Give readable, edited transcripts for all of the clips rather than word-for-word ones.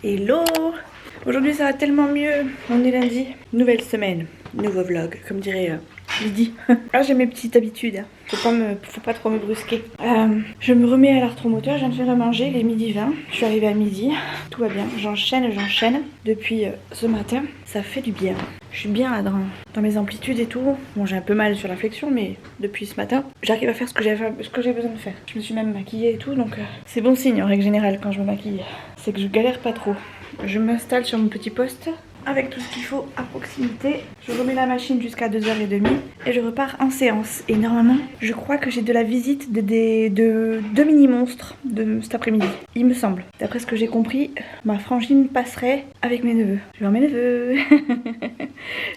Hello! Aujourd'hui ça va tellement mieux, on est lundi, nouvelle semaine, nouveau vlog, comme dirait Lydie. Ah, j'ai mes petites habitudes, hein. Faut pas trop me brusquer. Je me remets à l'arthromoteur, je viens de faire à manger, il est midi 20, je suis arrivée à midi, tout va bien, j'enchaîne depuis ce matin, ça fait du bien. Je suis bien là dans mes amplitudes et tout. Bon, j'ai un peu mal sur la flexion, mais depuis ce matin, j'arrive à faire ce que j'ai besoin de faire. Je me suis même maquillée et tout, donc c'est bon signe en règle générale quand je me maquille. C'est que je galère pas trop. Je m'installe sur mon petit poste avec tout ce qu'il faut à proximité. Je remets la machine jusqu'à 2h30 et je repars en séance. Et normalement, je crois que j'ai de la visite de deux mini-monstres de cet après-midi. Il me semble. D'après ce que j'ai compris, ma frangine passerait avec mes neveux. Je vais voir mes neveux.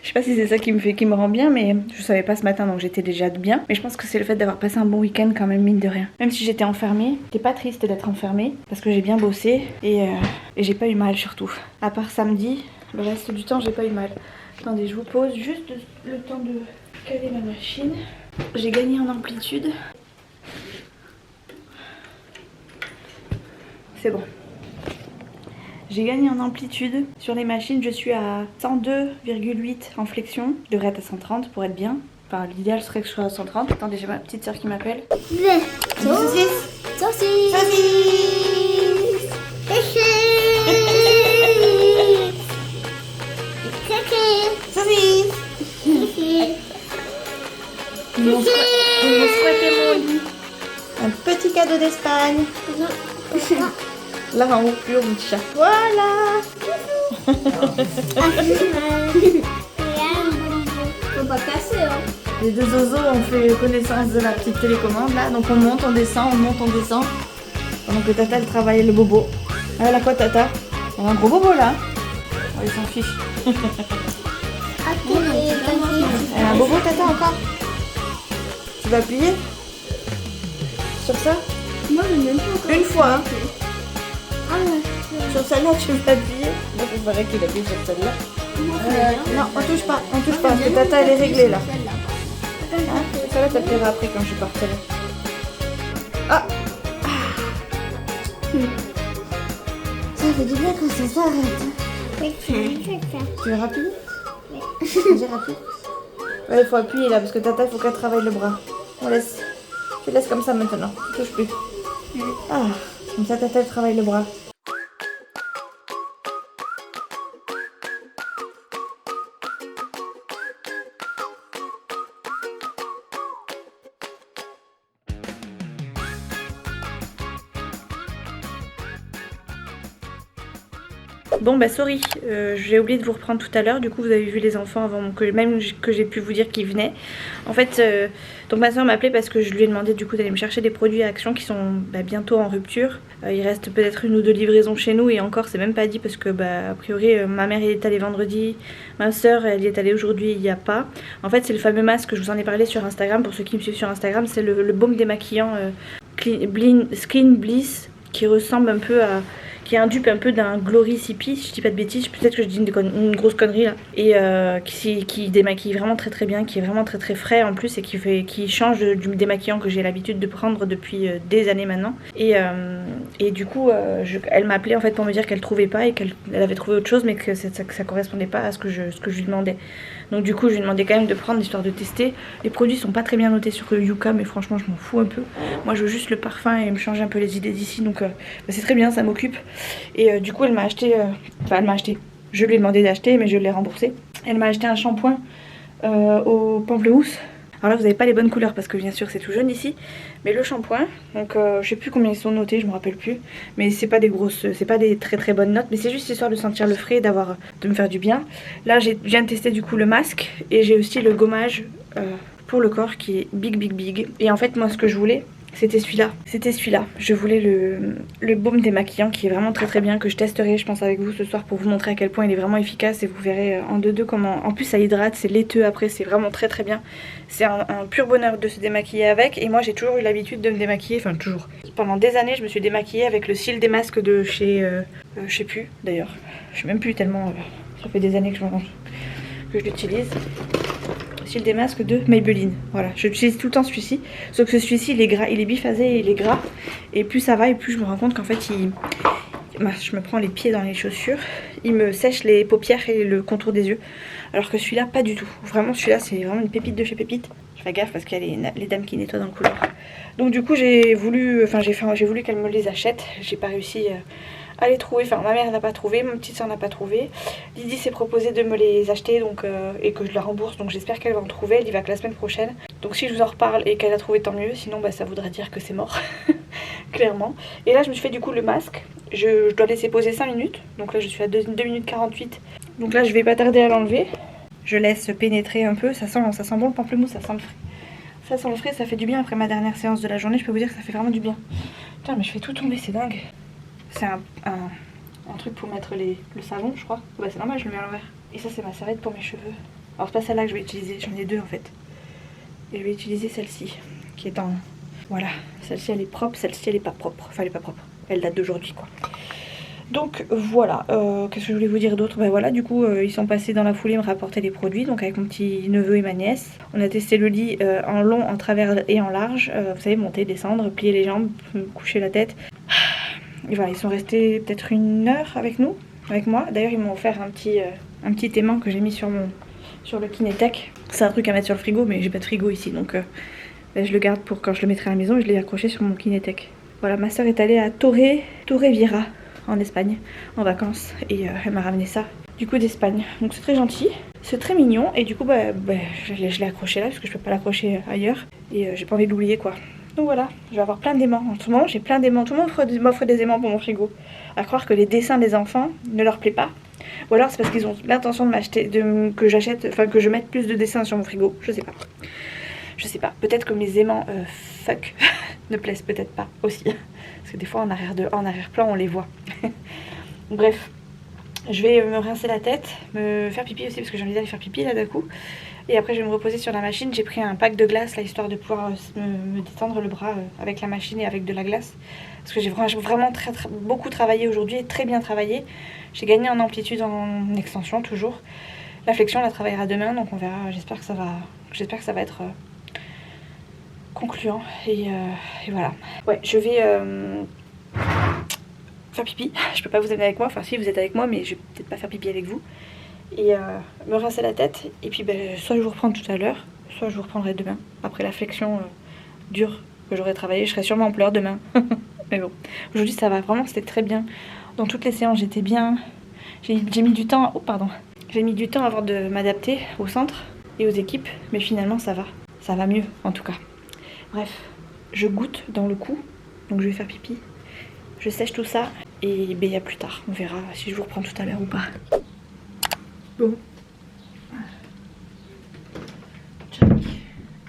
Je sais pas si c'est ça qui me rend bien, mais je savais pas ce matin, donc j'étais déjà bien. Mais je pense que c'est le fait d'avoir passé un bon week-end quand même, mine de rien. Même si j'étais enfermée, j'étais pas triste d'être enfermée parce que j'ai bien bossé et j'ai pas eu mal surtout. À part samedi. Le reste du temps, j'ai pas eu mal. Attendez, je vous pose juste le temps de caler ma machine. J'ai gagné en amplitude. C'est bon. J'ai gagné en amplitude. Sur les machines, je suis à 102,8 en flexion. Je devrais être à 130 pour être bien. Enfin, l'idéal serait que je sois à 130. Attendez, j'ai ma petite soeur qui m'appelle. Saucisse. Saucisse. Ils m'ont souhaité mon lit. Un petit cadeau d'Espagne. Là en haut, plus haut, mon petit chat. Voilà. Faut pas casser, hein. Les deux zozos ont fait connaissance de la petite télécommande là. Donc on monte, on descend, on monte, on descend. Pendant que Tata elle travaille le bobo. Ah, elle a quoi Tata? Elle a un gros bobo là. Oh, il s'en fiche. Elle a un bobo Tata encore? Tu vas appuyer sur ça? Moi, je n'aime pas. Une fois, hein. Ah ouais. Sur celle-là, tu vas appuyer. Moi, je verrais qu'il appuie sur celle-là. Non, on touche pas, parce que Tata, elle est réglée, là. Hein, celle-là, t'appuieras après quand je partirai. Ah. Ça fait du bien quand ça s'arrête. Oui, Tu veux rappuyer? Vas-y, rappuie. Ouais, il faut appuyer, là, parce que Tata, il faut qu'elle travaille le bras. On laisse. Tu laisses comme ça maintenant. Tu touches plus. Ah, comme ça, Tata, elle travaille le bras. Bon bah sorry, j'ai oublié de vous reprendre tout à l'heure, du coup vous avez vu les enfants avant même que j'ai pu vous dire qu'ils venaient. En fait, donc ma soeur m'a appelé parce que je lui ai demandé du coup d'aller me chercher des produits à Action qui sont bientôt en rupture. Il reste peut-être une ou deux livraisons chez nous et encore c'est même pas dit parce que a priori ma mère elle est allée vendredi, ma soeur elle y est allée aujourd'hui, il n'y a pas. En fait c'est le fameux masque, je vous en ai parlé sur Instagram, pour ceux qui me suivent sur Instagram, c'est le baume démaquillant Skin Bliss qui ressemble un peu à... qui est un dupe un peu d'un Glory CP, si je dis pas de bêtises, peut-être que je dis une grosse connerie là, et qui démaquille vraiment très très bien, qui est vraiment très très frais en plus et qui change du démaquillant que j'ai l'habitude de prendre depuis des années maintenant. Et du coup elle m'a appelé en fait pour me dire qu'elle trouvait pas et qu'elle avait trouvé autre chose mais que ça correspondait pas à ce que je lui demandais. Donc du coup je lui demandais quand même de prendre histoire de tester. Les produits sont pas très bien notés sur Yuka mais franchement je m'en fous un peu. Moi je veux juste le parfum et me changer un peu les idées d'ici, donc c'est très bien, ça m'occupe. Et du coup elle m'a acheté, je lui ai demandé d'acheter mais je l'ai remboursé. Elle m'a acheté un shampoing au pamplemousse. Alors là vous n'avez pas les bonnes couleurs parce que bien sûr c'est tout jaune ici. Mais le shampoing, donc je sais plus combien ils sont notés, je me rappelle plus. Mais c'est pas des grosses, c'est pas des très très bonnes notes. Mais c'est juste histoire de sentir le frais, de me faire du bien. Là je viens de tester du coup le masque. Et j'ai aussi le gommage pour le corps qui est big. Et en fait moi ce que je voulais, C'était celui-là. Je voulais le baume démaquillant qui est vraiment très bien, que je testerai je pense avec vous ce soir pour vous montrer à quel point il est vraiment efficace et vous verrez en deux comment. En plus ça hydrate, c'est laiteux après, c'est vraiment très bien. C'est un pur bonheur de se démaquiller avec et moi j'ai toujours eu l'habitude de me démaquiller, enfin toujours. Pendant des années je me suis démaquillée avec le cils des masques de chez... je sais plus d'ailleurs, je sais même plus tellement, ça fait des années que je l'utilise. Des masques de Maybelline, voilà, j'utilise tout le temps celui-ci, sauf que celui-ci il est gras, il est biphasé, il est gras, et plus ça va et plus je me rends compte qu'en fait je me prends les pieds dans les chaussures, il me sèche les paupières et le contour des yeux, alors que celui-là pas du tout, vraiment celui-là c'est vraiment une pépite de chez Pépite. Je fais gaffe parce qu'il y a les dames qui nettoient dans le couloir, donc du coup j'ai voulu qu'elle me les achète, j'ai pas réussi à les trouver, enfin ma mère n'a pas trouvé, mon petite soeur n'a pas trouvé, Lydie s'est proposé de me les acheter donc, et que je la rembourse, donc j'espère qu'elle va en trouver, elle y va que la semaine prochaine, donc si je vous en reparle et qu'elle a trouvé tant mieux, sinon bah, ça voudra dire que c'est mort, clairement. Et là je me suis fait du coup le masque, je dois laisser poser 5 minutes, donc là je suis à 2 minutes 48, donc là je vais pas tarder à l'enlever, je laisse pénétrer un peu, ça sent bon le pamplemousse, ça sent le frais. Ça sent le frais, ça fait du bien après ma dernière séance de la journée, je peux vous dire que ça fait vraiment du bien. Putain mais je fais tout tomber, c'est dingue. C'est un truc pour mettre le savon, je crois. Bah c'est normal, je le mets à l'envers. Et ça c'est ma serviette pour mes cheveux. Alors c'est pas celle-là que je vais utiliser, j'en ai deux en fait. Et je vais utiliser celle-ci, qui est en... Voilà, celle-ci elle est propre, celle-ci elle est pas propre. Enfin elle est pas propre, elle date d'aujourd'hui quoi. Donc voilà, qu'est-ce que je voulais vous dire d'autre? Bah voilà, du coup ils sont passés dans la foulée me rapporter les produits, donc avec mon petit neveu et ma nièce. On a testé le lit en long, en travers et en large. Vous savez, monter, descendre, plier les jambes, coucher la tête. Et voilà, ils sont restés peut-être 1 heure avec nous, avec moi. D'ailleurs ils m'ont offert un petit aimant que j'ai mis sur le Kinetech. C'est un truc à mettre sur le frigo, mais j'ai pas de frigo ici, donc je le garde pour quand je le mettrai à la maison et je l'ai accroché sur mon Kinetech. Voilà, ma soeur est allée à Torrevieja en Espagne en vacances et elle m'a ramené ça du coup d'Espagne. Donc c'est très gentil, c'est très mignon et du coup je l'ai accroché là parce que je peux pas l'accrocher ailleurs et j'ai pas envie de l'oublier quoi. Donc voilà, je vais avoir plein d'aimants. En ce moment j'ai plein d'aimants, tout le monde m'offre des aimants pour mon frigo. À croire que les dessins des enfants ne leur plaît pas. Ou alors c'est parce qu'ils ont l'intention de m'acheter, que je mette plus de dessins sur mon frigo, je sais pas. Je sais pas, peut-être que mes aimants fuck ne plaisent peut-être pas aussi. Parce que des fois en arrière-plan on les voit. Bref, je vais me rincer la tête, me faire pipi aussi parce que j'ai envie d'aller faire pipi là d'un coup. Et après je vais me reposer sur la machine, j'ai pris un pack de glace là histoire de pouvoir me détendre le bras avec la machine et avec de la glace. Parce que j'ai vraiment beaucoup travaillé aujourd'hui et très bien travaillé. J'ai gagné en amplitude, en extension toujours. La flexion on la travaillera demain donc on verra, j'espère que ça va être concluant et voilà. Ouais, je vais faire pipi. Je peux pas vous amener avec moi, enfin si vous êtes avec moi, mais je vais peut-être pas faire pipi avec vous. Et me rincer la tête. Et puis soit je vous reprends tout à l'heure, soit je vous reprendrai demain. Après la flexion dure que j'aurai travaillé, je serai sûrement en pleurs demain. Mais bon, aujourd'hui ça va, vraiment c'était très bien. Dans toutes les séances j'étais bien. J'ai mis du temps, j'ai mis du temps avant de m'adapter au centre et aux équipes, mais finalement ça va mieux en tout cas. Bref, je goûte dans le cou, donc je vais faire pipi. Je sèche tout ça et à plus tard. On verra si je vous reprends tout à l'heure ou pas. Bon.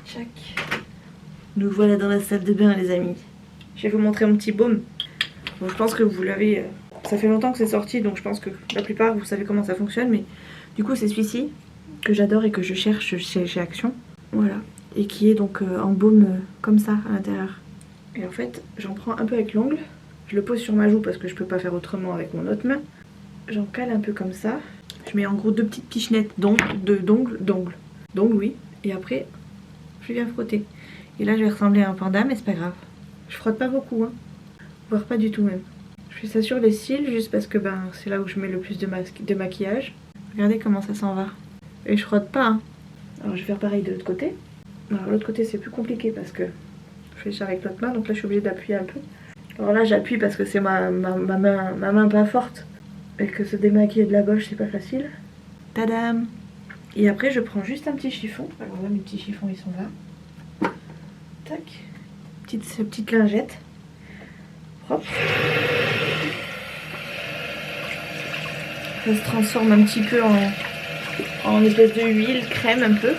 Tchac. Nous voilà dans la salle de bain les amis. Je vais vous montrer mon petit baume. Bon, je pense que vous l'avez... ça fait longtemps que c'est sorti, donc je pense que la plupart vous savez comment ça fonctionne. Mais du coup c'est celui-ci que j'adore et que je cherche chez Action. Voilà. Et qui est donc en baume comme ça à l'intérieur. Et en fait j'en prends un peu avec l'ongle, je le pose sur ma joue parce que je peux pas faire autrement avec mon autre main. J'en cale un peu comme ça, je mets en gros 2 petites pichenettes d'ongles, oui, et après je viens frotter. Et là je vais ressembler à un panda mais c'est pas grave. Je frotte pas beaucoup hein, voire pas du tout même. Je fais ça sur les cils juste parce que c'est là où je mets le plus de maquillage. Regardez comment ça s'en va. Et je frotte pas hein. Alors je vais faire pareil de l'autre côté. Alors l'autre côté c'est plus compliqué parce que je fais ça avec l'autre main, donc là je suis obligée d'appuyer un peu. Alors là j'appuie parce que c'est ma main pas forte et que se démaquiller de la gauche c'est pas facile. Tadam! Et après je prends juste un petit chiffon. Alors là mes petits chiffons ils sont là. Tac. Petite lingette. Propre. Ça se transforme un petit peu en espèce de huile, crème un peu.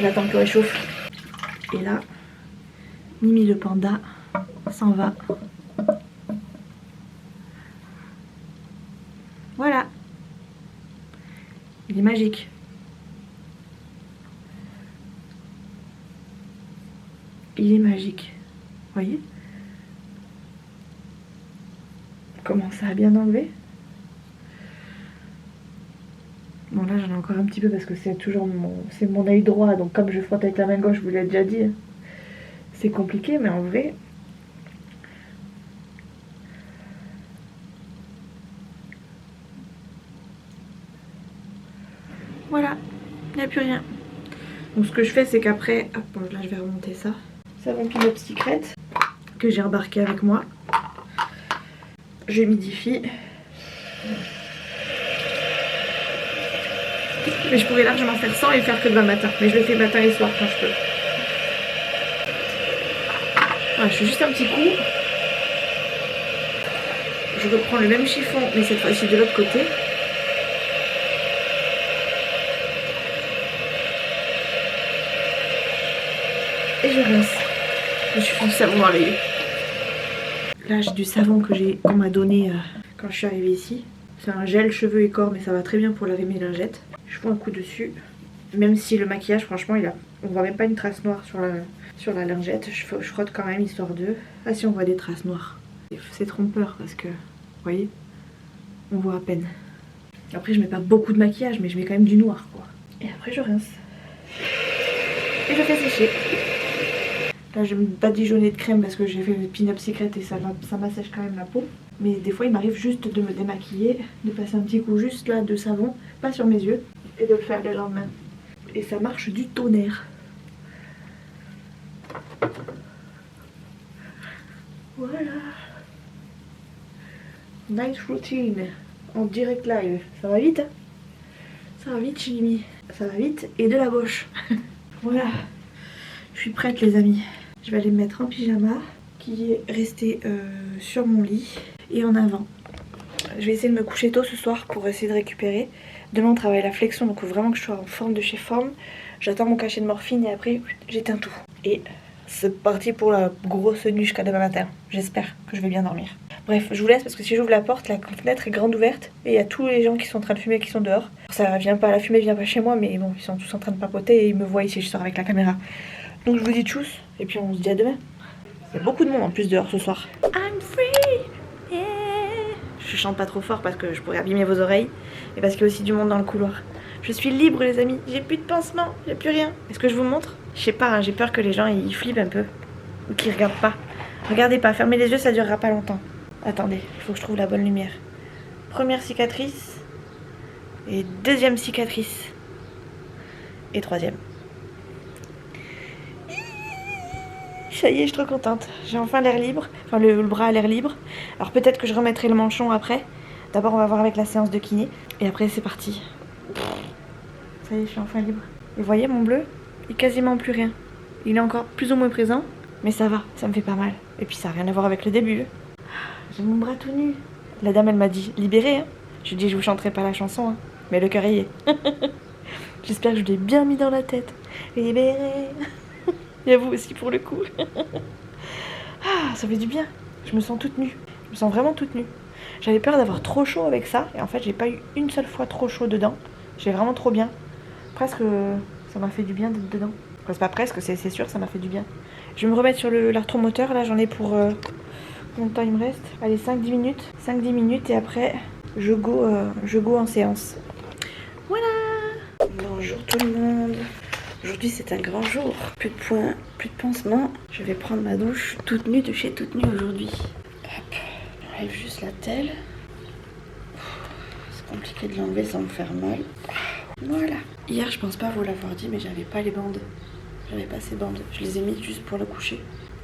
J'attends que ça réchauffe. Et là, Mimi le panda s'en va. Voilà. Il est magique. Il est magique. Vous voyez? Comment ça a bien enlevé? Bon là j'en ai encore un petit peu parce que c'est toujours mon œil droit, donc comme je frotte avec la main gauche, je vous l'ai déjà dit, c'est compliqué, mais en vrai voilà, il n'y a plus rien. Donc ce que je fais c'est qu'après, hop, bon, là je vais remonter ça, savon Pinup Secret que j'ai embarqué avec moi, je humidifie. Mais je pourrais largement faire 100 et faire que demain matin. Mais je le fais matin et soir quand je peux. Voilà, je fais juste un petit coup. Je reprends le même chiffon, mais cette fois-ci de l'autre côté. Et je rince. Le chiffon de savon à l'œil. Là j'ai du savon qu'on m'a donné quand je suis arrivée ici. C'est un gel cheveux et corps, mais ça va très bien pour laver mes lingettes. Je fous un coup dessus. Même si le maquillage, franchement, on voit même pas une trace noire sur la lingette. Je frotte quand même, histoire de... Ah si, on voit des traces noires. C'est trompeur parce que, vous voyez, on voit à peine. Après, je mets pas beaucoup de maquillage, mais je mets quand même du noir, quoi. Et après, je rince. Et je fais sécher. Là, je me badigeonner de crème parce que j'ai fait le Pinup Secret et ça m'assèche quand même la peau. Mais des fois, il m'arrive juste de me démaquiller, de passer un petit coup juste là de savon, pas sur mes yeux, et de le faire le lendemain. Et ça marche du tonnerre. Voilà. Night routine en direct live. Ça va vite, hein? Ça va vite, Mimi. Ça va vite et de la boche. Voilà. Je suis prête, les amis. Je vais aller me mettre en pyjama qui est resté sur mon lit et en avant. Je vais essayer de me coucher tôt ce soir pour essayer de récupérer. Demain on travaille la flexion, donc il faut vraiment que je sois en forme de chez forme. J'attends mon cachet de morphine et après j'éteins tout. Et c'est parti pour la grosse nuit jusqu'à demain matin. J'espère que je vais bien dormir. Bref, je vous laisse parce que si j'ouvre la porte, la fenêtre est grande ouverte et il y a tous les gens qui sont en train de fumer qui sont dehors. Ça vient pas, la fumée vient pas chez moi, mais bon, ils sont tous en train de papoter et ils me voient ici, je sors avec la caméra. Donc je vous dis tchuss et puis on se dit à demain. Il y a beaucoup de monde en plus dehors ce soir. I'm free, yeah. Je chante pas trop fort parce que je pourrais abîmer vos oreilles et parce qu'il y a aussi du monde dans le couloir. Je suis libre, les amis, j'ai plus de pansement, j'ai plus rien. Est-ce que je vous montre? Je sais pas, hein, j'ai peur que les gens ils flippent un peu ou qu'ils regardent pas. Regardez pas, fermez les yeux, ça durera pas longtemps. Attendez, il faut que je trouve la bonne lumière. Première cicatrice et deuxième cicatrice et troisième. Ça y est, je suis trop contente. J'ai enfin l'air libre, enfin le bras a l'air libre. Alors peut-être que je remettrai le manchon après. D'abord on va voir avec la séance de kiné et après c'est parti. Ça y est, je suis enfin libre. Et vous voyez mon bleu, il est quasiment plus rien. Il est encore plus ou moins présent, mais ça va, ça me fait pas mal. Et puis ça n'a rien à voir avec le début. J'ai mon bras tout nu. La dame elle m'a dit libéré, hein. Je lui ai dit je vous chanterai pas la chanson, hein. Mais le cœur y est. J'espère que je l'ai bien mis dans la tête. Libéré. Et à vous aussi pour le coup. Ah, ça fait du bien. Je me sens toute nue. Je me sens vraiment toute nue. J'avais peur d'avoir trop chaud avec ça. Et en fait, j'ai pas eu une seule fois trop chaud dedans. J'ai vraiment trop bien. Presque, ça m'a fait du bien d'être dedans. Enfin, c'est pas presque, c'est sûr, ça m'a fait du bien. Je vais me remettre sur l'arthromoteur. Là, j'en ai pour... combien de temps il me reste? Allez, 5-10 minutes. 5-10 minutes et après, je go en séance. Voilà. Bonjour tout le monde. Aujourd'hui c'est un grand jour, plus de points, plus de pansements. Je vais prendre ma douche toute nue de chez toute nue aujourd'hui. Hop, j'enlève juste la telle. C'est compliqué de l'enlever sans me faire mal. Voilà. Hier je pense pas vous l'avoir dit mais j'avais pas les bandes. J'avais pas ces bandes. Je les ai mis juste pour le coucher.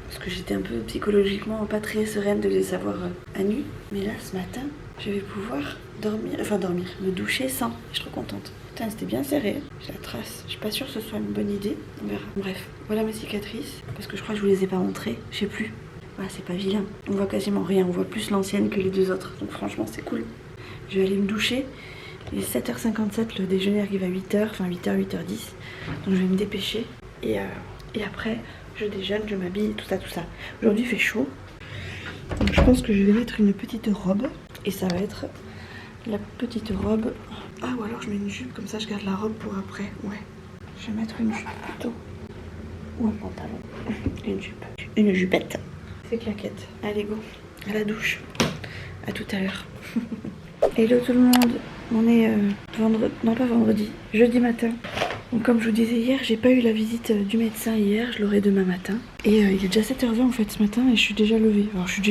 Parce que j'étais un peu psychologiquement pas très sereine de les avoir à nu. Mais là ce matin je vais pouvoir dormir, me doucher sans. Je suis trop contente. Putain, c'était bien serré. J'ai la trace. Je suis pas sûre que ce soit une bonne idée. On verra. Bref, voilà mes cicatrices. Parce que je crois que je vous les ai pas montrées. Je sais plus. Voilà, c'est pas vilain. On voit quasiment rien. On voit plus l'ancienne que les deux autres. Donc franchement, c'est cool. Je vais aller me doucher. Il est 7h57. Le déjeuner arrive à 8h. Enfin, 8h, 8h10. Donc je vais me dépêcher. Et et après je déjeune, je m'habille, tout ça. Aujourd'hui il fait chaud, donc je pense que je vais mettre une petite robe et ça va être la petite robe. Ah, ou alors je mets une jupe, comme ça je garde la robe pour après. Ouais, je vais mettre une jupe plutôt, ou un pantalon. Une jupe, une jupette. C'est claquette. Allez go, à la douche. À tout à l'heure. Hello tout le monde. On est vendredi, non pas vendredi, jeudi matin. Donc comme je vous disais hier, j'ai pas eu la visite du médecin hier, je l'aurai demain matin. Et il est déjà 7h20 en fait ce matin et je suis déjà levée. Alors je suis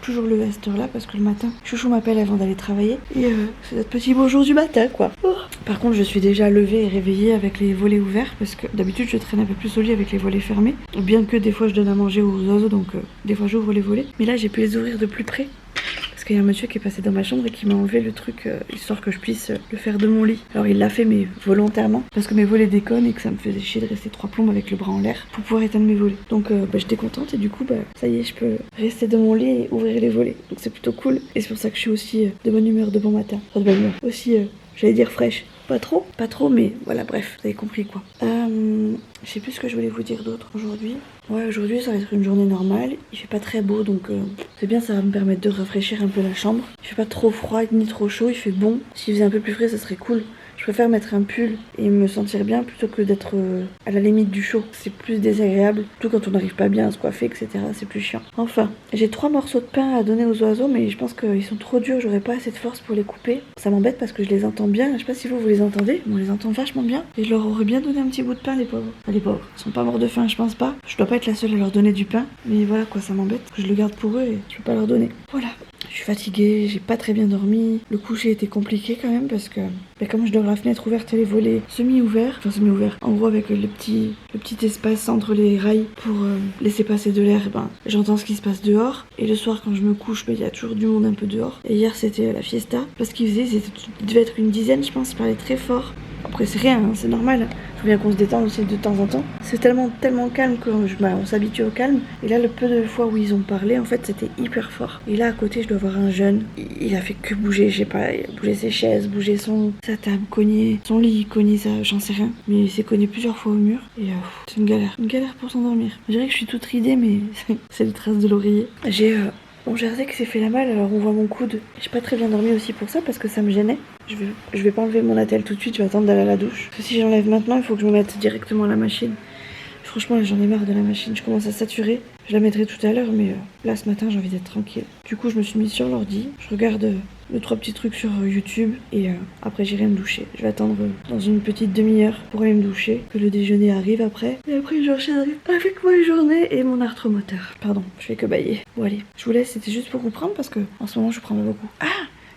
toujours levée à cette heure là parce que le matin, Chouchou m'appelle avant d'aller travailler. Et c'est notre petit bonjour du matin quoi. Oh. Par contre je suis déjà levée et réveillée avec les volets ouverts parce que d'habitude je traîne un peu plus au lit avec les volets fermés. Bien que des fois je donne à manger aux oiseaux donc des fois j'ouvre les volets. Mais là j'ai pu les ouvrir de plus près. Parce qu'il y a un monsieur qui est passé dans ma chambre et qui m'a enlevé le truc histoire que je puisse le faire de mon lit. Alors il l'a fait mais volontairement parce que mes volets déconnent et que ça me faisait chier de rester 3 plombes avec le bras en l'air pour pouvoir éteindre mes volets. Donc j'étais contente et du coup ça y est, je peux rester de mon lit et ouvrir les volets. Donc c'est plutôt cool et c'est pour ça que je suis aussi de bonne humeur de bon matin. Enfin de bonne humeur. Aussi j'allais dire fraîche. Pas trop mais voilà bref, vous avez compris quoi. Je sais plus ce que je voulais vous dire d'autre aujourd'hui. Ouais, aujourd'hui ça va être une journée normale. Il fait pas très beau donc c'est bien, ça va me permettre de rafraîchir un peu la chambre. Il fait pas trop froid ni trop chaud, il fait bon. S'il faisait un peu plus frais ça serait cool. Je préfère mettre un pull et me sentir bien plutôt que d'être à la limite du chaud. C'est plus désagréable, surtout quand on n'arrive pas bien à se coiffer, etc. C'est plus chiant. Enfin, j'ai 3 morceaux de pain à donner aux oiseaux, mais je pense qu'ils sont trop durs, j'aurais pas assez de force pour les couper. Ça m'embête parce que je les entends bien. Je sais pas si vous les entendez, mais on les entend vachement bien. Et je leur aurais bien donné un petit bout de pain, les pauvres. Enfin, les pauvres, ils sont pas morts de faim, je pense pas. Je dois pas être la seule à leur donner du pain, mais voilà quoi, ça m'embête. Je le garde pour eux et je peux pas leur donner. Voilà. Je suis fatiguée, j'ai pas très bien dormi. Le coucher était compliqué quand même parce que comme je dors la fenêtre ouverte et les volets semi-ouverts, en gros avec le petit espace entre les rails pour laisser passer de l'air, j'entends ce qui se passe dehors. Et le soir quand je me couche, il y a toujours du monde un peu dehors. Et hier c'était la fiesta, parce qu'il devait être une dizaine je pense, ils parlaient très fort. Après c'est rien, hein, c'est normal. Il faut bien qu'on se détende aussi de temps en temps. C'est tellement calme qu'on s'habitue au calme. Et là, le peu de fois où ils ont parlé, en fait, c'était hyper fort. Et là, à côté, je dois voir un jeune. Il a fait que bouger, je sais pas, il a bougé ses chaises, bougé sa table, cogné son lit, cogné ça, j'en sais rien. Mais il s'est cogné plusieurs fois au mur. Et c'est une galère pour s'endormir. Je dirais que je suis toute ridée, mais c'est les traces de l'oreiller. J'ai mon jersey qui s'est fait la malle, alors on voit mon coude. J'ai pas très bien dormi aussi pour ça parce que ça me gênait. Je vais pas enlever mon attelle tout de suite, je vais attendre d'aller à la douche. Parce que si j'enlève maintenant, il faut que je me mette directement à la machine. Franchement, là, j'en ai marre de la machine, je commence à saturer. Je la mettrai tout à l'heure, mais là, ce matin, j'ai envie d'être tranquille. Du coup, je me suis mise sur l'ordi, je regarde 2-3 petits trucs sur YouTube et après, j'irai me doucher. Je vais attendre dans une petite demi-heure pour aller me doucher, que le déjeuner arrive après. Et après, j'enchaînerai avec ma journée et mon arthromoteur. Pardon, je fais que bailler. Bon, allez, je vous laisse, c'était juste pour vous prendre parce que en ce moment, je prends pas beaucoup. Ah!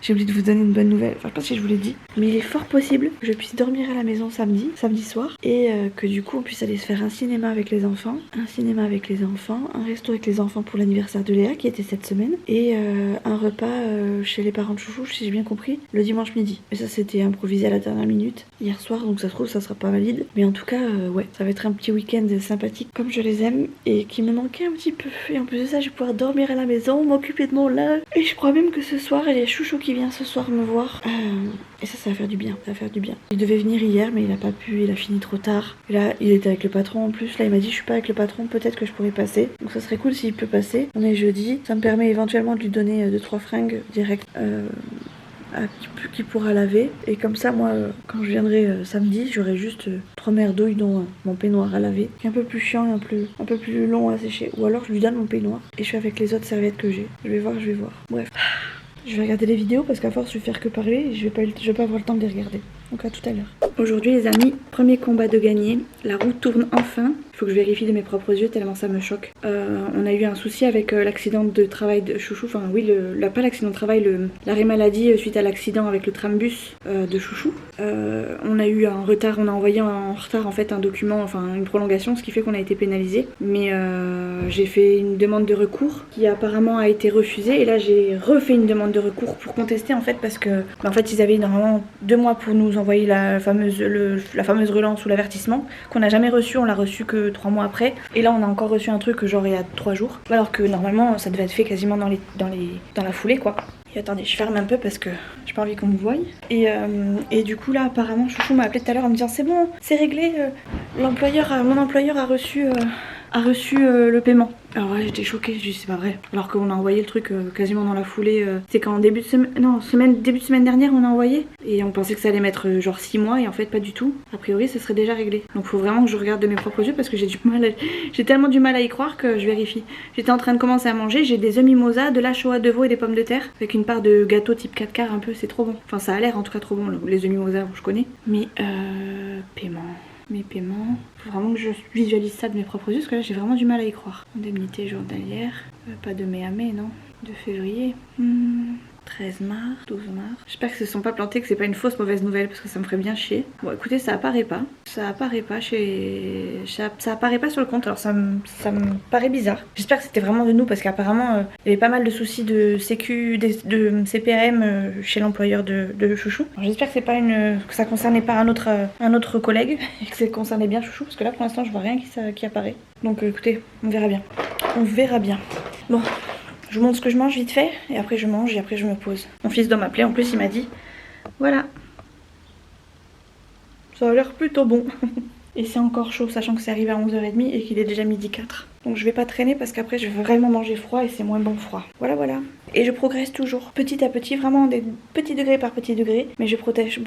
J'ai oublié de vous donner une bonne nouvelle, enfin je sais pas si je vous l'ai dit, mais il est fort possible que je puisse dormir à la maison samedi soir, et que du coup on puisse aller se faire un cinéma avec les enfants, un resto avec les enfants pour l'anniversaire de Léa qui était cette semaine, et un repas chez les parents de Chouchou, si j'ai bien compris, le dimanche midi. Mais ça c'était improvisé à la dernière minute, hier soir, donc ça se trouve ça sera pas valide, mais en tout cas ouais, ça va être un petit week-end sympathique comme je les aime, et qui me manquait un petit peu, et en plus de ça je vais pouvoir dormir à la maison, m'occuper de mon linge, et je crois même que ce soir il y a Chouchou qui vient ce soir me voir et ça va faire du bien, Il devait venir hier mais il a pas pu, il a fini trop tard. Et là il était avec le patron en plus, là il m'a dit je suis pas avec le patron, peut-être que je pourrais passer. Donc ça serait cool s'il peut passer. On est jeudi, ça me permet éventuellement de lui donner 2-3 fringues direct qui pourra laver. Et comme ça moi quand je viendrai samedi j'aurai juste 3 merdouilles dont mon peignoir à laver, qui est un peu plus chiant, un peu plus long à sécher. Ou alors je lui donne mon peignoir et je suis avec les autres serviettes que j'ai. Je vais voir. Bref. Je vais regarder les vidéos parce qu'à force je vais faire que parler et je vais pas avoir le temps de les regarder. Donc à tout à l'heure. Aujourd'hui les amis, premier combat de gagné. La roue tourne enfin. Il faut que je vérifie de mes propres yeux tellement ça me choque. On a eu un souci avec l'accident de travail de Chouchou. Enfin oui, pas l'accident de travail, l'arrêt maladie suite à l'accident avec le trambus de Chouchou. On a eu un retard, on a envoyé en retard en fait un document, enfin une prolongation, ce qui fait qu'on a été pénalisé. Mais j'ai fait une demande de recours qui apparemment a été refusée. Et là j'ai refait une demande de recours pour contester en fait parce que en fait ils avaient normalement 2 mois pour nous envoyer la fameuse relance ou l'avertissement qu'on n'a jamais reçu. On l'a reçu que 3 mois après. Et là on a encore reçu un truc genre il y a 3 jours. Alors que normalement ça devait être fait quasiment dans la foulée quoi. Et attendez, je ferme un peu parce que j'ai pas envie qu'on me voie. Et du coup là apparemment Chouchou m'a appelé tout à l'heure en me disant c'est bon, c'est réglé, mon employeur a reçu le paiement. Alors là j'étais choquée, je dis c'est pas vrai. Alors qu'on a envoyé le truc quasiment dans la foulée. C'est quand début de semaine dernière on a envoyé. Et on pensait que ça allait mettre genre 6 mois et en fait pas du tout. A priori ça serait déjà réglé. Donc faut vraiment que je regarde de mes propres yeux parce que j'ai tellement du mal à y croire que je vérifie. J'étais en train de commencer à manger, j'ai des œufs mimosa, de la shoah de veau et des pommes de terre. Avec une part de gâteau type 4 quarts un peu, c'est trop bon. Enfin ça a l'air en tout cas trop bon, les œufs mimosa je connais. Mais paiement. Mes paiements, faut vraiment que je visualise ça de mes propres yeux parce que là j'ai vraiment du mal à y croire. Indemnité journalière, pas de mai à mai non, de février, 13 mars, 12 mars. J'espère que se sont pas plantés, que c'est pas une fausse mauvaise nouvelle parce que ça me ferait bien chier. Bon écoutez ça apparaît pas sur le compte alors ça me paraît bizarre. J'espère que c'était vraiment de nous parce qu'apparemment il y avait pas mal de soucis de de CPRM chez l'employeur de Chouchou. J'espère que c'est pas que ça concernait pas un autre collègue et que ça concernait bien Chouchou parce que là pour l'instant je vois rien qui apparaît. Donc écoutez, on verra bien. Bon. Je vous montre ce que je mange vite fait et après je mange et après je me pose. Mon fils doit m'appeler, en plus il m'a dit voilà. Ça a l'air plutôt bon. Et c'est encore chaud sachant que c'est arrivé à 11h30 et qu'il est déjà 12h04. Donc je vais pas traîner parce qu'après je vais vraiment manger froid et c'est moins bon froid. Voilà. Et je progresse toujours, petit à petit, vraiment des petits degrés par petits degrés. Mais je progresse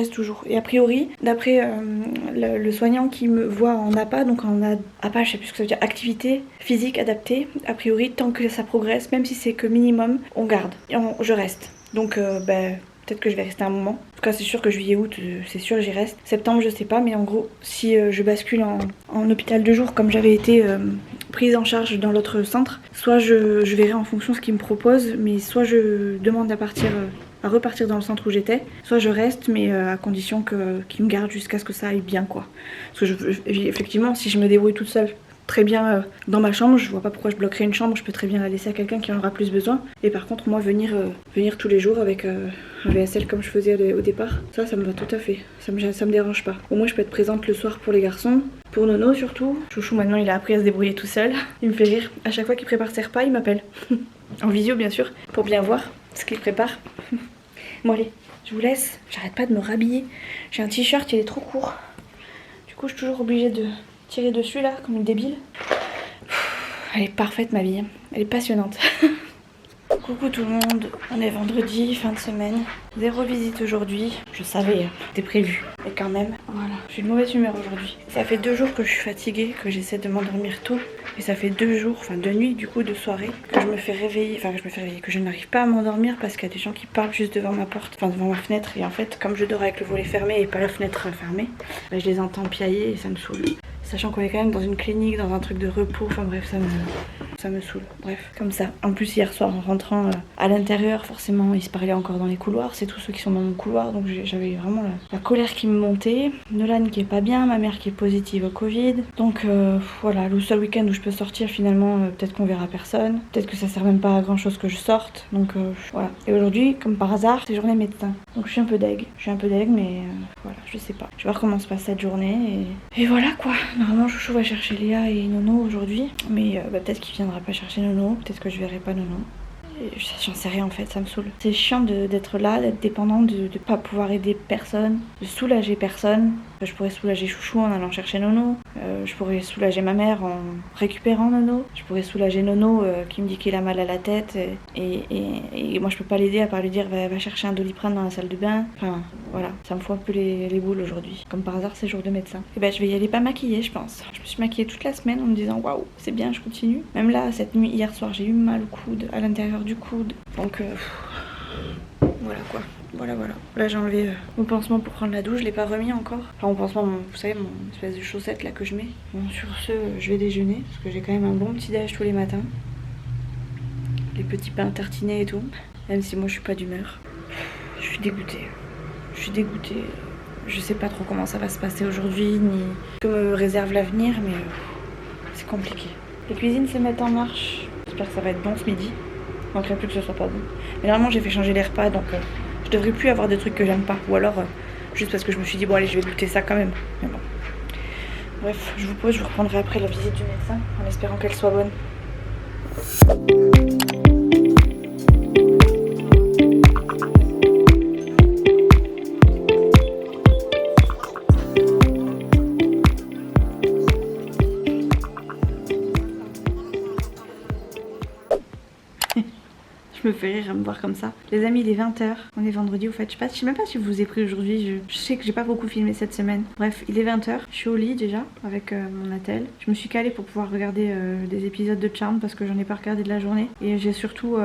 toujours. Et a priori, d'après le soignant qui me voit en APA, donc en APA je sais plus ce que ça veut dire, activité physique adaptée, a priori tant que ça progresse, même si c'est que minimum, on garde. Et je reste. Donc peut-être que je vais rester un moment. En tout cas, c'est sûr que juillet, août, c'est sûr, j'y reste. Septembre, je sais pas, mais en gros, si je bascule en hôpital de jour, comme j'avais été prise en charge dans l'autre centre, soit je verrai en fonction de ce qu'ils me proposent, mais soit je demande à repartir dans le centre où j'étais, soit je reste, mais à condition qu'ils me gardent jusqu'à ce que ça aille bien, quoi. Parce que effectivement, si je me débrouille toute seule, très bien dans ma chambre, je vois pas pourquoi je bloquerais une chambre, je peux très bien la laisser à quelqu'un qui en aura plus besoin. Et par contre moi venir tous les jours avec un VSL comme je faisais au départ, ça me va tout à fait, ça me dérange pas. Au moins je peux être présente le soir pour les garçons, pour Nono surtout. Chouchou maintenant il a appris à se débrouiller tout seul, il me fait rire, à chaque fois qu'il prépare ses repas il m'appelle. En visio bien sûr, pour bien voir ce qu'il prépare. Bon allez, je vous laisse, j'arrête pas de me rhabiller, j'ai un t-shirt il est trop court. Du coup je suis toujours obligée de tirer dessus là comme une débile. Elle est parfaite ma vie, elle est passionnante. Coucou tout le monde, on est vendredi, fin de semaine. 0 visite aujourd'hui, je savais, c'était prévu. Mais quand même, voilà, je suis de mauvaise humeur aujourd'hui. Ça fait 2 jours que je suis fatiguée, que j'essaie de m'endormir tôt. Et ça fait 2 jours, enfin 2 nuits du coup de soirée, que je me fais réveiller, que je n'arrive pas à m'endormir parce qu'il y a des gens qui parlent juste devant ma porte, enfin devant ma fenêtre. Et en fait, comme je dors avec le volet fermé et pas la fenêtre fermée, je les entends piailler et ça me saoule. Sachant qu'on est quand même dans une clinique, dans un truc de repos, enfin bref, ça me saoule. Bref, comme ça. En plus, hier soir, en rentrant à l'intérieur, forcément, ils se parlaient encore dans les couloirs. C'est tous ceux qui sont dans mon couloir, donc j'avais vraiment la colère qui me montait. Nolan qui est pas bien, ma mère qui est positive au Covid. Donc voilà, le seul week-end où je peux sortir, finalement, peut-être qu'on verra personne. Peut-être que ça sert même pas à grand chose que je sorte. Donc voilà. Et aujourd'hui, comme par hasard, c'est journée médecin. Donc je suis un peu deg. Mais voilà, je sais pas. Je vais voir comment se passe cette journée. Et voilà quoi. Normalement, Chouchou va chercher Léa et Nono aujourd'hui. Mais peut-être qu'il viendra pas chercher Nono. Peut-être que je verrai pas Nono. J'en sais rien en fait, ça me saoule. C'est chiant d'être là, d'être dépendant, de pas pouvoir aider personne, de soulager personne. Je pourrais soulager Chouchou en allant chercher Nono. Je pourrais soulager ma mère en récupérant Nono. Je pourrais soulager Nono qui me dit qu'il a mal à la tête. Et moi je peux pas l'aider à part lui dire va chercher un Doliprane dans la salle de bain. Enfin voilà, ça me fout un peu les boules aujourd'hui. Comme par hasard c'est jour de médecin. Et ben je vais y aller pas maquillée je pense. Je me suis maquillée toute la semaine en me disant waouh c'est bien, je continue. Même là cette nuit hier soir j'ai eu mal au coude, à l'intérieur du coude. Donc voilà quoi. Voilà. Là j'ai enlevé mon pansement pour prendre la douche, je l'ai pas remis encore. Enfin mon pansement, vous savez, mon espèce de chaussette là que je mets. Bon sur ce, je vais déjeuner parce que j'ai quand même un bon petit déj tous les matins. Les petits pains tartinés et tout. Même si moi je suis pas d'humeur. Je suis dégoûtée. Je sais pas trop comment ça va se passer aujourd'hui, ni ce que me réserve l'avenir, mais c'est compliqué. Les cuisines se mettent en marche. J'espère que ça va être bon ce midi. Il manquerait plus que ce soit pas bon. Mais normalement j'ai fait changer les repas donc je devrais plus avoir de trucs que j'aime pas. Ou alors juste parce que je me suis dit bon allez je vais goûter ça quand même. Mais bon. Bref, je vous pose, je vous reprendrai après la visite du médecin en espérant qu'elle soit bonne. fait rire à me voir comme ça. Les amis, il est 20h, on est vendredi au fait, je sais même pas si je vous ai pris aujourd'hui, je sais que j'ai pas beaucoup filmé cette semaine. Bref, il est 20h, je suis au lit déjà avec mon attel. Je me suis calée pour pouvoir regarder des épisodes de Charmed parce que j'en ai pas regardé de la journée. Et j'ai surtout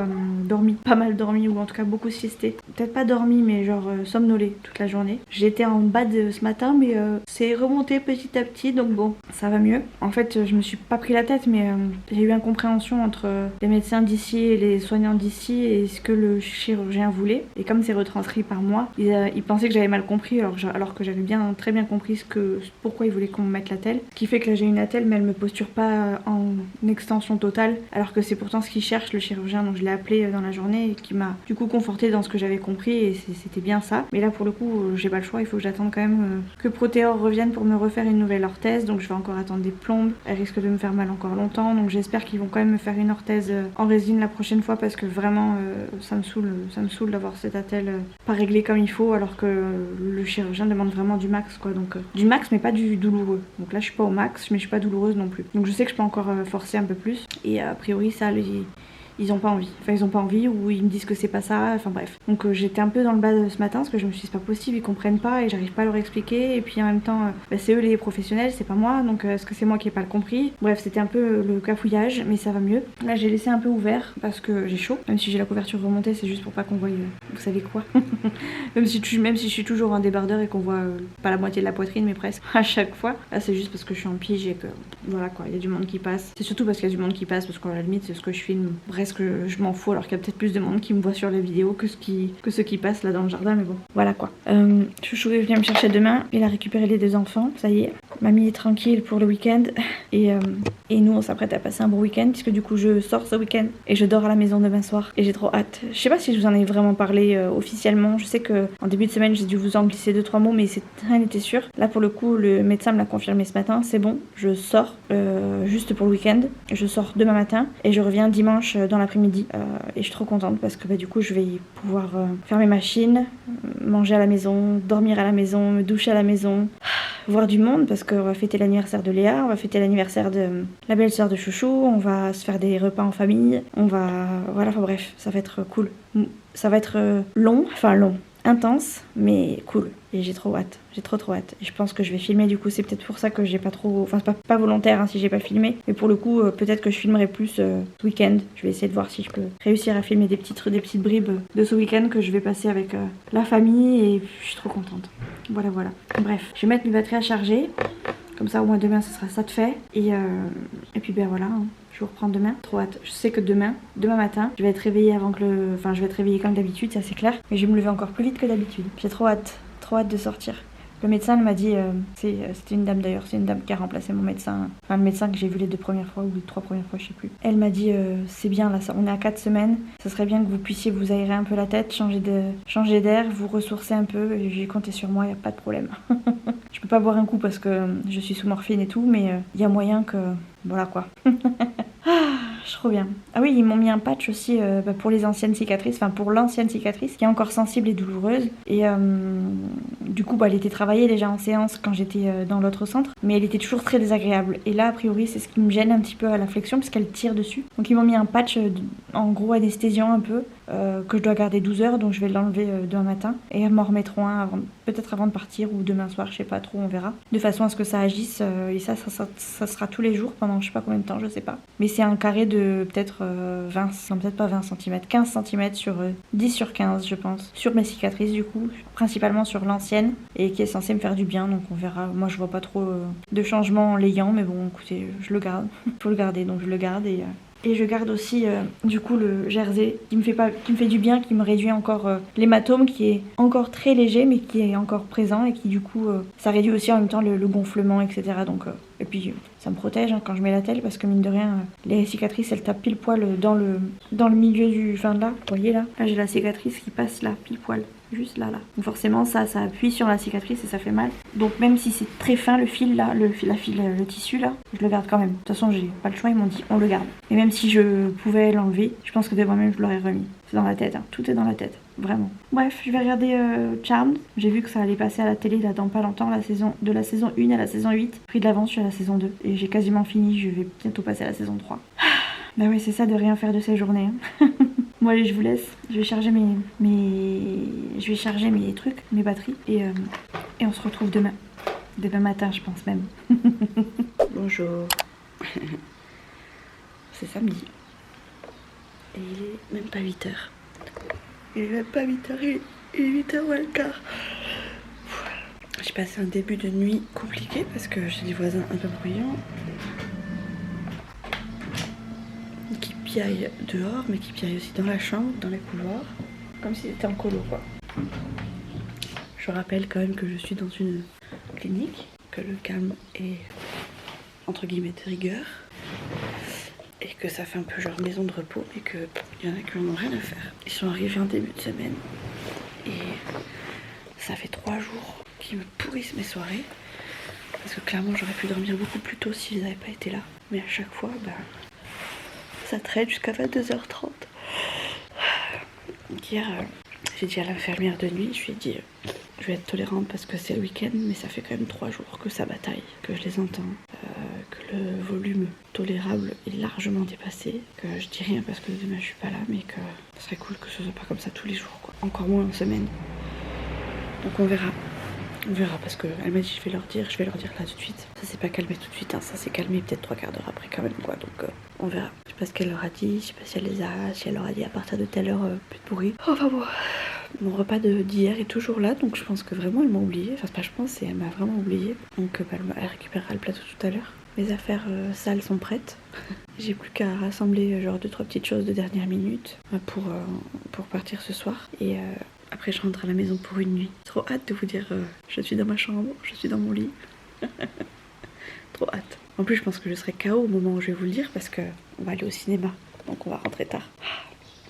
dormi, pas mal dormi ou en tout cas beaucoup siesté. Peut-être pas dormi mais genre somnolé toute la journée. J'étais en bad ce matin mais c'est remonté petit à petit donc bon, ça va mieux. En fait, je me suis pas pris la tête mais j'ai eu incompréhension entre les médecins d'ici et les soignants d'ici et ce que le chirurgien voulait. Et comme c'est retranscrit par moi, ils pensaient que j'avais mal compris alors que j'avais très bien compris pourquoi ils voulaient qu'on me mette l'attelle. Ce qui fait que là j'ai une attelle mais elle me posture pas en extension totale alors que c'est pourtant ce qu'il cherche le chirurgien. Donc je l'ai appelé dans la journée et qui m'a du coup conforté dans ce que j'avais compris et c'était bien ça. Mais là pour le coup j'ai pas le choix, il faut que j'attende quand même que Protéor revienne pour me refaire une nouvelle orthèse. Donc je vais encore attendre des plombes, elle risque de me faire mal encore longtemps. Donc j'espère qu'ils vont quand même me faire une orthèse en résine la prochaine fois parce que vraiment ça me saoule d'avoir cette attelle pas réglée comme il faut alors que le chirurgien demande vraiment du max quoi. Donc du max mais pas du douloureux. Donc là je suis pas au max mais je suis pas douloureuse non plus. Donc je sais que je peux encore forcer un peu plus et a priori ça ils ont pas envie. Enfin, ils ont pas envie ou ils me disent que c'est pas ça. Enfin bref. Donc j'étais un peu dans le bas ce matin parce que je me suis dit c'est pas possible, ils comprennent pas et j'arrive pas à leur expliquer. Et puis en même temps, c'est eux les professionnels, c'est pas moi. Donc est-ce que c'est moi qui ai pas le compris? Bref, c'était un peu le cafouillage, mais ça va mieux. Là, j'ai laissé un peu ouvert parce que j'ai chaud. Même si j'ai la couverture remontée, c'est juste pour pas qu'on voie, vous savez quoi. même si je suis toujours en débardeur et qu'on voit pas la moitié de la poitrine, mais presque à chaque fois. Là, c'est juste parce que je suis en pige et que voilà quoi, il y a du monde qui passe. C'est surtout parce qu'il y a du monde qui passe parce qu'à la limite, c'est ce que je filme. Que je m'en fous alors qu'il y a peut-être plus de monde qui me voit sur les vidéos que ceux qui passent là dans le jardin mais bon voilà quoi. Chouchou est venu me chercher demain, il a récupéré les 2 enfants, ça y est, mamie est tranquille pour le week-end et nous on s'apprête à passer un bon week-end puisque du coup je sors ce week-end et je dors à la maison demain soir et j'ai trop hâte. Je sais pas si je vous en ai vraiment parlé officiellement, je sais que en début de semaine j'ai dû vous en glisser 2-3 mots mais rien n'était sûr. Là pour le coup le médecin me l'a confirmé ce matin, c'est bon, je sors juste pour le week-end, je sors demain matin et je reviens dimanche dans l'après-midi et je suis trop contente parce que du coup je vais pouvoir faire mes machines, manger à la maison, dormir à la maison, me doucher à la maison, voir du monde parce qu'on va fêter l'anniversaire de Léa, on va fêter l'anniversaire de la belle-sœur de Chouchou, on va se faire des repas en famille, voilà, enfin bref, ça va être cool. Ça va être long, intense mais cool et j'ai trop hâte, j'ai trop hâte et je pense que je vais filmer du coup, c'est peut-être pour ça que j'ai pas trop, enfin c'est pas volontaire si j'ai pas filmé mais pour le coup peut-être que je filmerai plus ce week-end. Je vais essayer de voir si je peux réussir à filmer des petites bribes de ce week-end que je vais passer avec la famille et je suis trop contente. Voilà. Bref, je vais mettre mes batteries à charger comme ça au moins demain ce sera ça de fait et puis voilà je vous reprends demain, trop hâte. Je sais que demain matin, je vais être réveillée je vais être réveillée comme d'habitude, ça c'est clair. Mais je vais me lever encore plus vite que d'habitude. J'ai trop hâte de sortir. Le médecin m'a dit, c'était une dame d'ailleurs, c'est une dame qui a remplacé mon médecin. Enfin le médecin que j'ai vu les 2 premières fois ou les 3 premières fois, je sais plus. Elle m'a dit, c'est bien là, on est à 4 semaines, ça serait bien que vous puissiez vous aérer un peu la tête, changer d'air, vous ressourcer un peu. Et j'ai compté sur moi, y a pas de problème. Je peux pas boire un coup parce que je suis sous morphine et tout, mais il y a moyen que... Voilà quoi. Je suis trop bien. Ah oui, ils m'ont mis un patch aussi pour les anciennes cicatrices, enfin pour l'ancienne cicatrice qui est encore sensible et douloureuse. Et du coup, elle était travaillée déjà en séance quand j'étais dans l'autre centre, mais elle était toujours très désagréable. Et là, a priori, c'est ce qui me gêne un petit peu à la flexion parce qu'elle tire dessus. Donc ils m'ont mis un patch en gros anesthésiant un peu que je dois garder 12 heures, donc je vais l'enlever demain matin et elles m'en remettront un peut-être avant de partir ou demain soir, je sais pas trop, on verra. De façon à ce que ça agisse et ça sera tous les jours pendant je sais pas combien de temps, je sais pas. Mais c'est un carré de peut-être 20 cm, 15 cm sur 10 sur 15 je pense, sur mes cicatrices du coup, principalement sur l'ancienne et qui est censée me faire du bien, donc on verra. Moi je vois pas trop de changement en l'ayant, mais bon écoutez, je le garde, faut le garder, donc je le garde et je garde aussi du coup le jersey qui me fait du bien, qui me réduit encore l'hématome qui est encore très léger mais qui est encore présent et qui du coup ça réduit aussi en même temps le gonflement etc. Donc et puis ça me protège quand je mets la telle parce que mine de rien les cicatrices elles tapent pile poil dans le milieu du là, vous voyez là j'ai la cicatrice qui passe là pile poil. Juste là. Donc forcément ça appuie sur la cicatrice et ça fait mal. Donc même si c'est très fin le fil là, le tissu là, je le garde quand même. De toute façon j'ai pas le choix, ils m'ont dit on le garde. Et même si je pouvais l'enlever, je pense que de moi-même je l'aurais remis. C'est dans la tête, tout est dans la tête, vraiment. Bref, je vais regarder Charmed. J'ai vu que ça allait passer à la télé là dans pas longtemps, de la saison 1 à la saison 8. Pris de l'avance sur la saison 2. Et j'ai quasiment fini, je vais bientôt passer à la saison 3. Bah oui, c'est ça de rien faire de ces journées. Bon allez, je vous laisse. Je vais charger mes trucs, mes batteries. Et on se retrouve demain. Demain matin, je pense même. Bonjour. C'est samedi. Et il est même pas 8h. Il est même pas 8h, il est 8h moins le quart. J'ai passé un début de nuit compliqué parce que j'ai des voisins un peu bruyants qui piaillent dehors mais qui piaillent aussi dans la chambre, dans les couloirs, comme s'ils étaient en colo quoi. Je rappelle quand même que je suis dans une clinique, que le calme est entre guillemets de rigueur et que ça fait un peu genre maison de repos et qu'il y en a qui n'en ont rien à faire. Ils sont arrivés en début de semaine et ça fait 3 jours qu'ils me pourrissent mes soirées parce que clairement j'aurais pu dormir beaucoup plus tôt s'ils n'avaient pas été là, mais à chaque fois ça traîne jusqu'à 22h30. Hier j'ai dit à l'infirmière de nuit, je lui ai dit je vais être tolérante parce que c'est le week-end, mais ça fait quand même 3 jours que ça bataille, que je les entends, que le volume tolérable est largement dépassé, que je dis rien parce que demain je suis pas là, mais que ce serait cool que ce soit pas comme ça tous les jours, quoi. Encore moins en semaine. Donc on verra. On verra parce qu'elle m'a dit je vais leur dire là tout de suite. Ça s'est pas calmé tout de suite, hein. Ça s'est calmé peut-être 3 quarts d'heure après quand même quoi. Donc on verra. Je sais pas ce qu'elle leur a dit, je sais pas si elle leur a dit à partir de telle heure plus de bruit. Enfin bon. Mon repas d'hier est toujours là, donc je pense que vraiment elle m'a oublié. Enfin pas je pense, elle m'a vraiment oublié. Donc elle récupérera le plateau tout à l'heure. Mes affaires sales sont prêtes. J'ai plus qu'à rassembler genre 2-3 petites choses de dernière minute pour partir ce soir. Et après je rentre à la maison pour une nuit. Trop hâte de vous dire je suis dans ma chambre, je suis dans mon lit. Trop hâte. En plus je pense que je serai KO au moment où je vais vous le dire parce que on va aller au cinéma. Donc on va rentrer tard.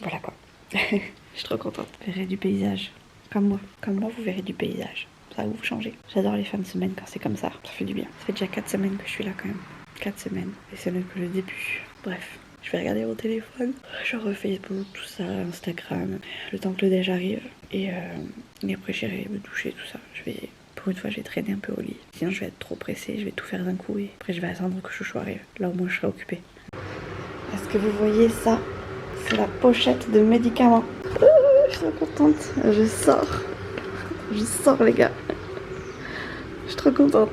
Voilà quoi. Je suis trop contente. Vous verrez du paysage. Comme moi vous verrez du paysage. Ça va vous changer. J'adore les fins de semaine quand c'est comme ça. Ça fait du bien. Ça fait déjà 4 semaines que je suis là quand même. 4 semaines. Et c'est même que le début. Bref. Je vais regarder mon téléphone. Je refais Facebook, tout ça, Instagram. Le temps que le déj arrive. Et après j'irai me doucher, tout ça. Pour une fois je vais traîner un peu au lit. Sinon je vais être trop pressée. Je vais tout faire d'un coup. Et après je vais attendre que Chouchou arrive. Là au moins je serai occupée. Est-ce que vous voyez ça? C'est la pochette de médicaments. Je suis trop contente. Je sors les gars. Je suis trop contente.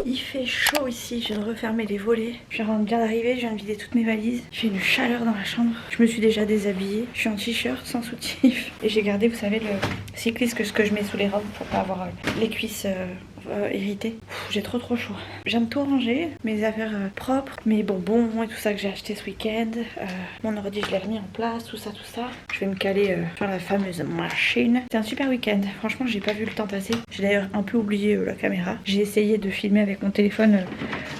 Il fait chaud ici, je viens de refermer les volets. Je viens d'arriver, je viens de vider toutes mes valises. Il fait une chaleur dans la chambre. Je me suis déjà déshabillée. Je suis en t-shirt sans soutif. Et j'ai gardé, vous savez, le cycliste que je mets sous les robes pour pas avoir les cuisses irritées. J'ai trop chaud. J'aime tout ranger, mes affaires propres, mes bonbons et tout ça que j'ai acheté ce week-end. Mon ordi, je l'ai remis en place, tout ça. Je vais me caler sur la fameuse machine. C'était un super week-end. Franchement, j'ai pas vu le temps passer. J'ai d'ailleurs un peu oublié la caméra. J'ai essayé de filmer avec mon téléphone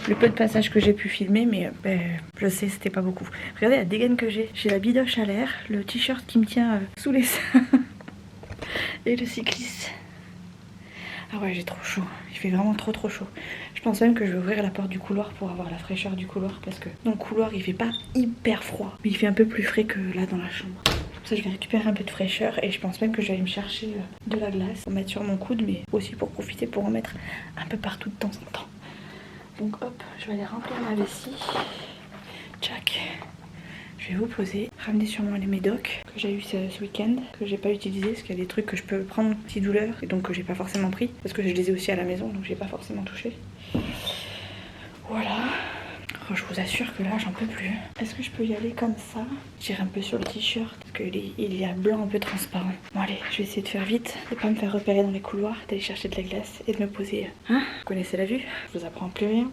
le peu de passages que j'ai pu filmer, mais je sais, c'était pas beaucoup. Regardez la dégaine que j'ai. J'ai la bidoche à l'air, le t-shirt qui me tient sous les seins et le cycliste. Ah ouais, j'ai trop chaud. Il fait vraiment trop chaud. Je pense même que je vais ouvrir la porte du couloir pour avoir la fraîcheur du couloir parce que dans le couloir il fait pas hyper froid, mais il fait un peu plus frais que là dans la chambre. Comme ça je vais récupérer un peu de fraîcheur et je pense même que je vais aller me chercher de la glace pour mettre sur mon coude, mais aussi pour profiter pour en mettre un peu partout de temps en temps. Donc hop, je vais aller remplir ma vessie. Tchac. Je vais vous poser. ramener sûrement les médocs que j'ai eu ce week-end, que j'ai pas utilisé parce qu'il y a des trucs que je peux prendre anti-douleur et donc que j'ai pas forcément pris parce que je les ai aussi à la maison donc j'ai pas forcément touché. Voilà. Oh, je vous assure que là j'en peux plus. Est-ce que je peux y aller comme ça? J'irai un peu sur le t-shirt parce qu'il y a blanc un peu transparent. Bon allez, je vais essayer de faire vite, de pas me faire repérer dans les couloirs, d'aller chercher de la glace et de me poser. Hein? Vous connaissez la vue? Je vous apprends plus rien.